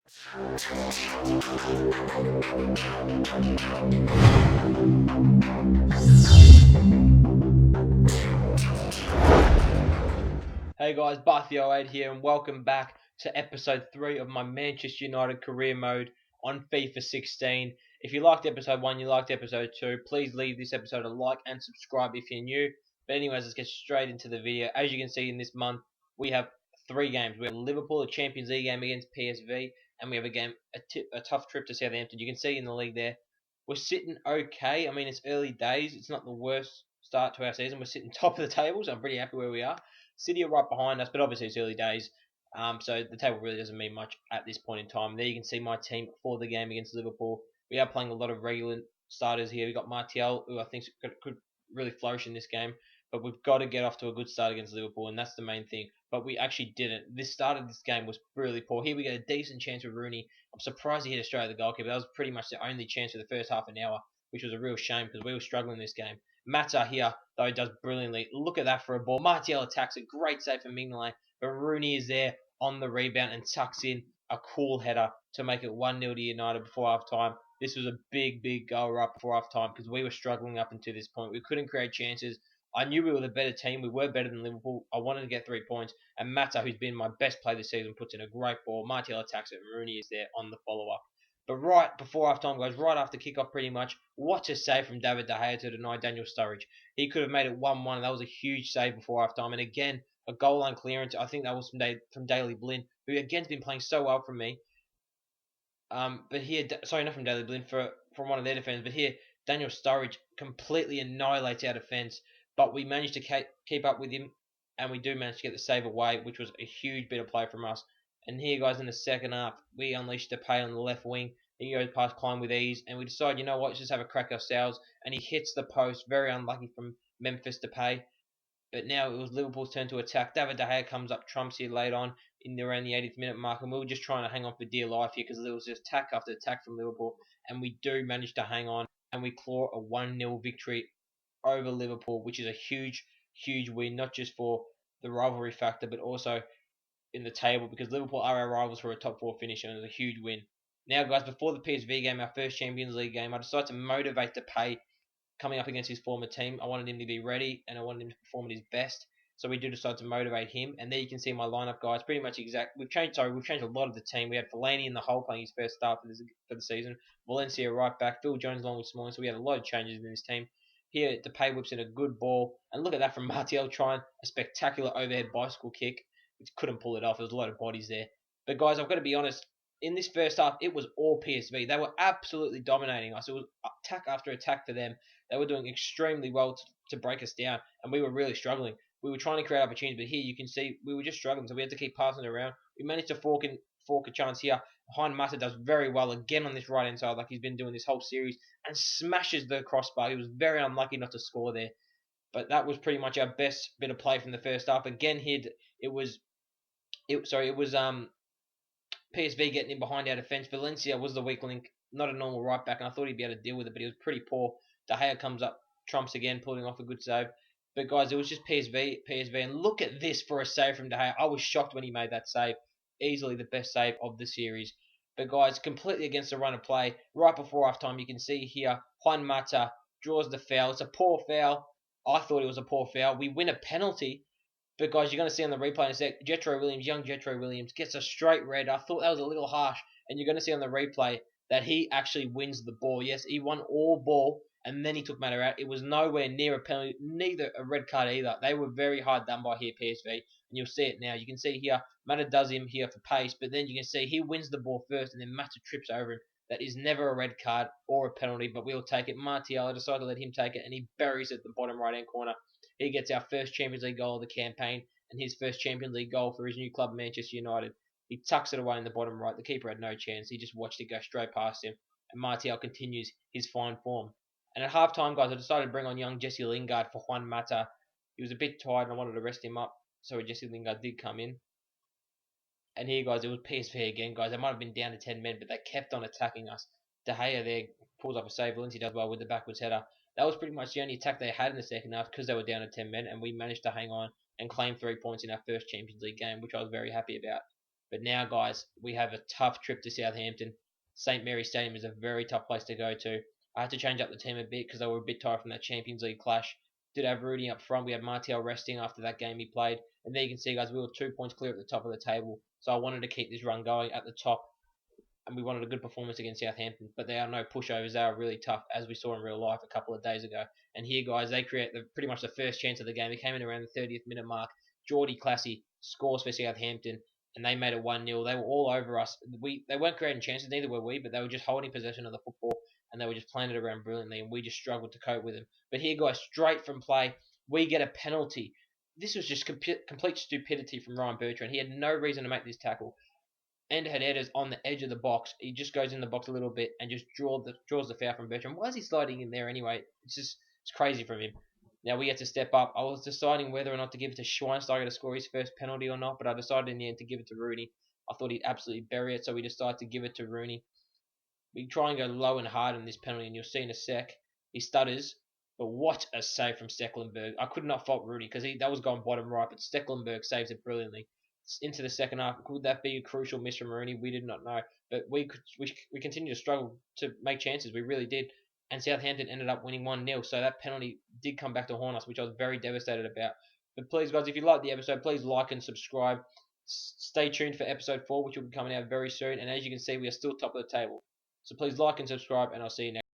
Hey guys, Barthio8 here, and welcome back to episode 3 of my Manchester United career mode on FIFA 16. If you liked episode 1, you liked episode 2, please leave this episode a like and subscribe if you're new. But anyways, let's get straight into the video. As you can see in this month, we have 3 games. We have Liverpool, a Champions League game against PSV, and we have a tough trip to Southampton. You can see in the league there, we're sitting okay. I mean, it's early days. It's not the worst start to our season. We're sitting top of the table, so I'm pretty happy where we are. City are right behind us, but obviously it's early days, so the table really doesn't mean much at this point in time. There you can see my team for the game against Liverpool. We are playing a lot of regular starters here. We've got Martial, who I think could really flourish in this game, but we've got to get off to a good start against Liverpool, and that's the main thing. But we actually didn't. This start of this game was really poor. Here we get a decent chance with Rooney. I'm surprised he hit a straight at the goalkeeper. That was pretty much the only chance for the first half an hour, which was a real shame because we were struggling this game. Mata here, though, does brilliantly. Look at that for a ball. Martial attacks it. Great save for Mignolet. But Rooney is there on the rebound and tucks in a cool header to make it 1-0 to United before half time. This was a big goal right before half time because we were struggling up until this point. We couldn't create chances. I knew we were the better team. We were better than Liverpool. I wanted to get 3 points. And Mata, who's been my best player this season, puts in a great ball. Martial attacks it, and Rooney is there on the follow-up. But right before half time, guys, right after kickoff pretty much, what a save from David De Gea to deny Daniel Sturridge. He could have made it 1-1, and that was a huge save before half time. And again, a goal line clearance. I think that was from Daley Blind, who again has been playing so well for me. But here, sorry, not from Daley Blind, from one of their defenders. But here, Daniel Sturridge completely annihilates our defence. But we managed to keep up with him, and we do manage to get the save away, which was a huge bit of play from us. And here, guys, in the second half, we unleashed Depay on the left wing. He goes past Klein with ease, and we decide, you know what, let's just have a crack ourselves. And he hits the post, very unlucky from Memphis Depay. But now it was Liverpool's turn to attack. David De Gea comes up trumps here late on in around the 80th minute mark, and we were just trying to hang on for dear life here because there was just attack after attack from Liverpool, and we do manage to hang on, and we claw a 1-0 victory over Liverpool, which is a huge win, not just for the rivalry factor, but also in the table because Liverpool are our rivals for a top 4 finish, and it was a huge win. Now, guys, before the PSV game, our first Champions League game, I decided to motivate Depay coming up against his former team. I wanted him to be ready, and I wanted him to perform at his best. So we do decide to motivate him, and there you can see my lineup, guys. Pretty much exact. We've changed a lot of the team. We had Fellaini in the hole playing his first start for the season. Valencia right back, Phil Jones along with Smalling. So we had a lot of changes in this team. Here, Depay whips in a good ball, and look at that from Martial trying a spectacular overhead bicycle kick, which couldn't pull it off. There was a lot of bodies there. But guys, I've got to be honest. In this first half, it was all PSV. They were absolutely dominating us. It was attack after attack for them. They were doing extremely well to break us down, and we were really struggling. We were trying to create opportunities, but here you can see we were just struggling, so we had to keep passing it around. We managed to fork a chance here. Hein Mata does very well again on this right hand side, like he's been doing this whole series, and smashes the crossbar. He was very unlucky not to score there, but that was pretty much our best bit of play from the first half. Again, here it was PSV getting in behind our defence. Valencia was the weak link, not a normal right back, and I thought he'd be able to deal with it, but he was pretty poor. De Gea comes up, trumps again, pulling off a good save. But guys, it was just PSV, and look at this for a save from De Gea. I was shocked when he made that save. Easily the best save of the series. But guys, completely against the run of play. Right before half time, you can see here, Juan Mata draws the foul. It's a poor foul. I thought it was a poor foul. We win a penalty. But guys, you're going to see on the replay in a sec, young Jetro Williams, gets a straight red. I thought that was a little harsh. And you're going to see on the replay that he actually wins the ball. Yes, he won all ball, and then he took Mata out. It was nowhere near a penalty, neither a red card either. They were very hard done by here, PSV. And you'll see it now. You can see here, Mata does him here for pace, but then you can see he wins the ball first, and then Mata trips over him. That is never a red card or a penalty, but we'll take it. Martial decided to let him take it, and he buries it at the bottom right-hand corner. He gets our first Champions League goal of the campaign and his first Champions League goal for his new club, Manchester United. He tucks it away in the bottom right. The keeper had no chance. He just watched it go straight past him. And Martial continues his fine form. And at half-time, guys, I decided to bring on young Jesse Lingard for Juan Mata. He was a bit tired and I wanted to rest him up. So Jesse Lingard did come in. And here, guys, it was PSV again, guys. They might have been down to 10 men, but they kept on attacking us. De Gea there pulls up a save. Valencia does well with the backwards header. That was pretty much the only attack they had in the second half because they were down to 10 men, and we managed to hang on and claim 3 points in our first Champions League game, which I was very happy about. But now, guys, we have a tough trip to Southampton. St Mary's Stadium is a very tough place to go to. I had to change up the team a bit because they were a bit tired from that Champions League clash. Did have Rudy up front. We had Martial resting after that game he played. And there you can see, guys, we were 2 points clear at the top of the table. So I wanted to keep this run going at the top, and we wanted a good performance against Southampton. But they are no pushovers. They are really tough, as we saw in real life a couple of days ago. And here, guys, they create pretty much the first chance of the game. It came in around the 30th minute mark. Geordie Classy scores for Southampton, and they made it 1-0. They were all over us. They weren't creating chances, neither were we, but they were just holding possession of the football, and they were just playing it around brilliantly, and we just struggled to cope with them. But here, guys, straight from play, we get a penalty. This was just complete stupidity from Ryan Bertrand. He had no reason to make this tackle. And had headers on the edge of the box. He just goes in the box a little bit and just draws the foul from Bertrand. Why is he sliding in there anyway? It's crazy from him. Now we had to step up. I was deciding whether or not to give it to Schweinsteiger to score his first penalty or not, but I decided in the end to give it to Rooney. I thought he'd absolutely bury it, so we decided to give it to Rooney. We try and go low and hard in this penalty, and you'll see in a sec. He stutters, but what a save from Stecklenburg. I could not fault Rooney because that was going bottom right, but Stecklenburg saves it brilliantly. Into the second half, could that be a crucial miss from Rooney? We did not know, but we continued to struggle to make chances. We really did, and Southampton ended up winning 1-0. So that penalty did come back to haunt us, which I was very devastated about. But please, guys, if you liked the episode, please like and subscribe. Stay tuned for episode 4, which will be coming out very soon. And as you can see, we are still top of the table. So please like and subscribe, and I'll see you next.